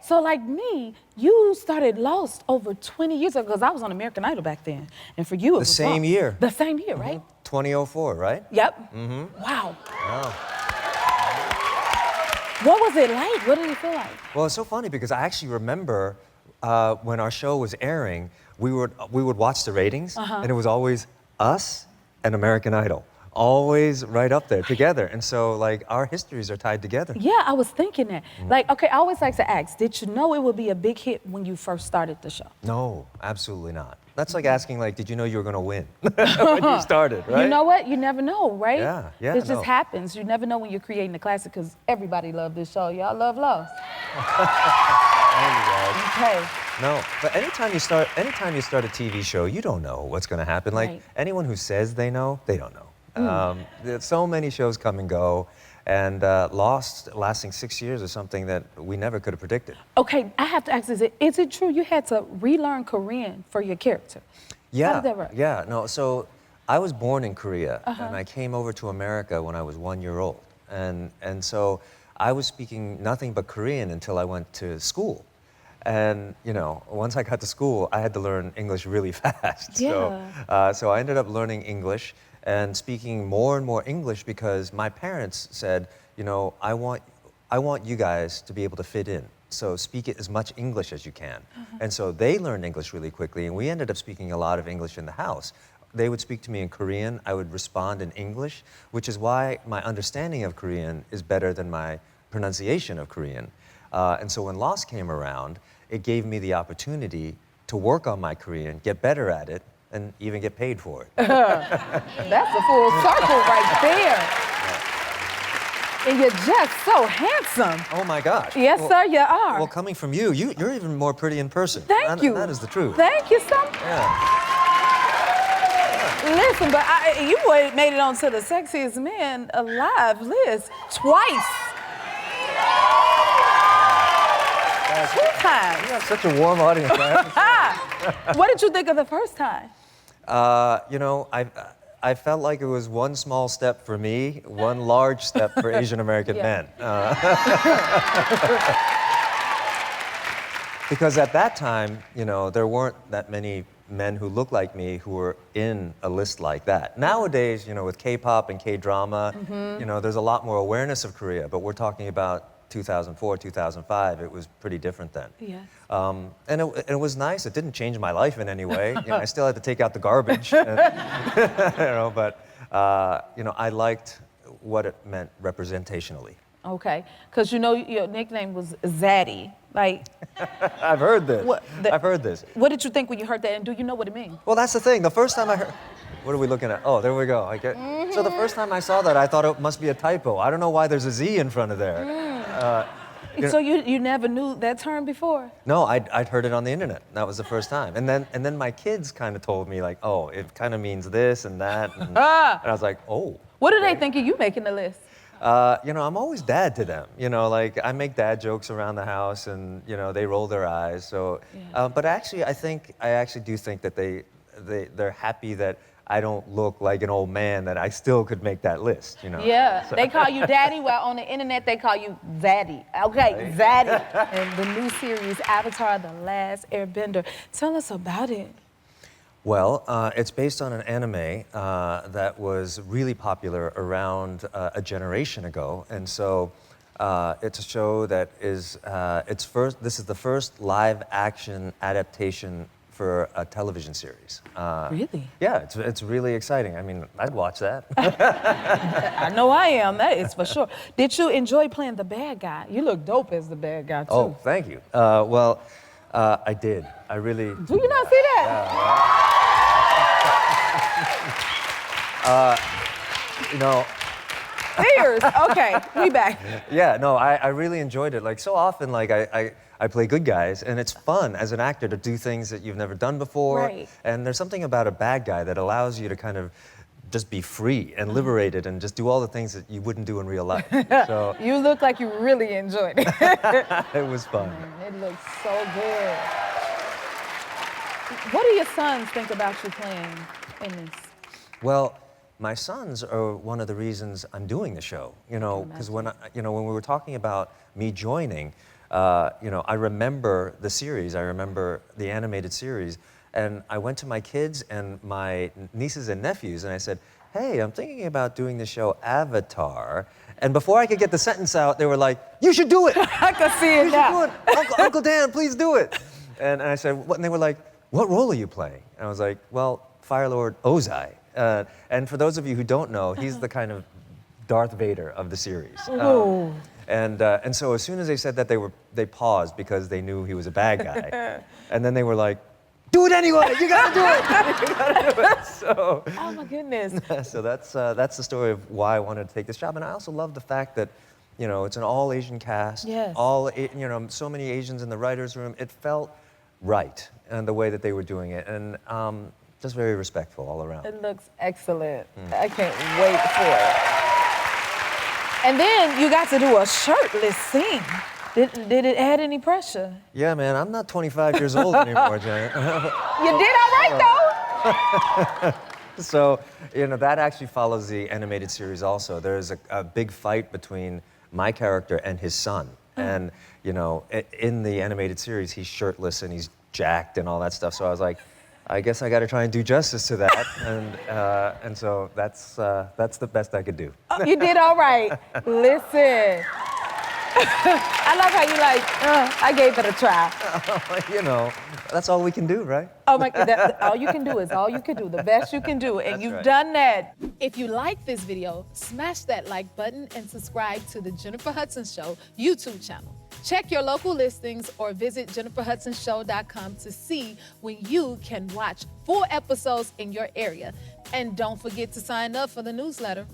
So like me, you started Lost over 20 years ago, because I was on American Idol back then. And for you, it was The same Lost. year. The same year, right? 2004, right? Yep. Wow. What was it like? What did it feel like? Well, it's so funny because I actually remember when our show was airing, we would watch the ratings, and it was always us and American Idol, always right up there together. And so, like, our histories are tied together. Yeah, I was thinking that. Like, okay, I always like to ask, did you know it would be a big hit when you first started the show? No, absolutely not. That's like asking, like, did you know you were going to win when you started, right? You know what? You never know, right? Yeah, It just happens. You never know when you're creating a classic, because everybody loves this show. Y'all love Lost. Thank you, guys. Okay. No, but anytime you start a TV show, you don't know what's going to happen. Like, anyone who says they know, they don't know. There's so many shows come and go, and Lost lasting 6 years is something that we never could have predicted. Okay, I have to ask, is it true you had to relearn Korean for your character? Yeah. How did that work? Yeah, no, so I was born in Korea, and I came over to America when I was 1 year old. And so I was speaking nothing but Korean until I went to school. And, you know, once I got to school, I had to learn English really fast. Yeah. So I ended up learning English and speaking more and more English because my parents said, you know, I want you guys to be able to fit in. So speak it as much English as you can. And so they learned English really quickly, and we ended up speaking a lot of English in the house. They would speak to me in Korean, I would respond in English, which is why my understanding of Korean is better than my pronunciation of Korean. And so when Lost came around, it gave me the opportunity to work on my Korean, get better at it, and even get paid for it. That's a full circle right there. And you're just so handsome. Oh my gosh. Yes, sir, you are. Well, coming from you, you're even more pretty in person. Thank you. That is the truth. Thank you so much. Yeah. Listen, but you made it onto the Sexiest Man Alive list twice. 2 times. You have such a warm audience. What did you think of the first time? You know, I felt like it was one small step for me, one large step for Asian American men. Because at that time, you know, there weren't that many men who looked like me who were in a list like that. Nowadays, you know, with K-pop and K-drama, you know, there's a lot more awareness of Korea, but we're talking about 2004, 2005, it was pretty different then. Yes. And it was nice. It didn't change my life in any way. You know, I still had to take out the garbage. And, you know, but you know, I liked what it meant representationally. Okay, because you know your nickname was Zaddy. Like, I've heard this. I've heard this. What did you think when you heard that, and do you know what it means? Well, that's the thing. The first time I heard, what are we looking at? Oh, there we go. So the first time I saw that, I thought it must be a typo. I don't know why there's a Z in front of there. So you never knew that term before? No, I'd heard it on the internet. That was the first time. And then my kids kind of told me, like, oh, it kind of means this and that. And I was like, oh. What do they think of you making the list? You know, I'm always dad to them. You know, like, I make dad jokes around the house, and, you know, they roll their eyes. So, but actually, I actually do think that they're happy that I don't look like an old man, that I still could make that list, you know? Yeah, so. They call you daddy, while on the internet they call you Zaddy. Okay, Zaddy. And the new series, Avatar, The Last Airbender. Tell us about it. Well, it's based on an anime that was really popular around a generation ago. And so it's a show that is, this is the first live action adaptation for a television series. Really? Yeah, it's really exciting. I mean, I'd watch that. I know I am, that is for sure. Did you enjoy playing the bad guy? You look dope as the bad guy, too. Oh, thank you. Well, I did. I really... Do you not see that? You know... Ears. Okay, we back. Yeah, no, I really enjoyed it. Like, so often, like, I play good guys, and it's fun as an actor to do things that you've never done before. Right. And there's something about a bad guy that allows you to kind of just be free and liberated and just do all the things that you wouldn't do in real life. So you look like you really enjoyed it. it was fun. It looks so good. What do your sons think about you playing in this? Well, my sons are one of the reasons I'm doing the show. You know, because when we were talking about me joining, you know, I remember the series, I remember the animated series, and I went to my kids and my nieces and nephews, and I said, hey, I'm thinking about doing the show Avatar. And before I could get the sentence out, they were like, you should do it. I can see it You now. should do it. Uncle Dan, please do it. And I said, what? And they were like, what role are you playing? And I was like, well, Fire Lord Ozai. And for those of you who don't know, he's the kind of Darth Vader of the series. Ooh. And so as soon as they said that, they paused because they knew he was a bad guy. And then they were like, do it anyway, you gotta do it, you gotta do it. So, Oh my goodness. so that's the story of why I wanted to take this job. And I also love the fact that, you know, it's an all Asian cast, Yes. you know, so many Asians in the writer's room. It felt right, and the way that they were doing it. And just very respectful all around. It looks excellent. I can't wait for it. And then you got to do a shirtless scene. Did it add any pressure? Yeah, man, I'm not 25 years old anymore, Janet. You did all right, though. So, you know, that actually follows the animated series also. There's a big fight between my character and his son. And, you know, in the animated series, he's shirtless and he's jacked and all that stuff. So I was like, I guess I got to try and do justice to that. And so that's the best I could do. You did all right. Listen. I love how you like, I gave it a try. You know, that's all we can do, right? Oh my God, all you can do is all you can do, the best you can do, and That's you've right. done that. If you like this video, smash that like button and subscribe to the Jennifer Hudson Show YouTube channel. Check your local listings or visit jenniferhudsonshow.com to see when you can watch full episodes in your area. And don't forget to sign up for the newsletter.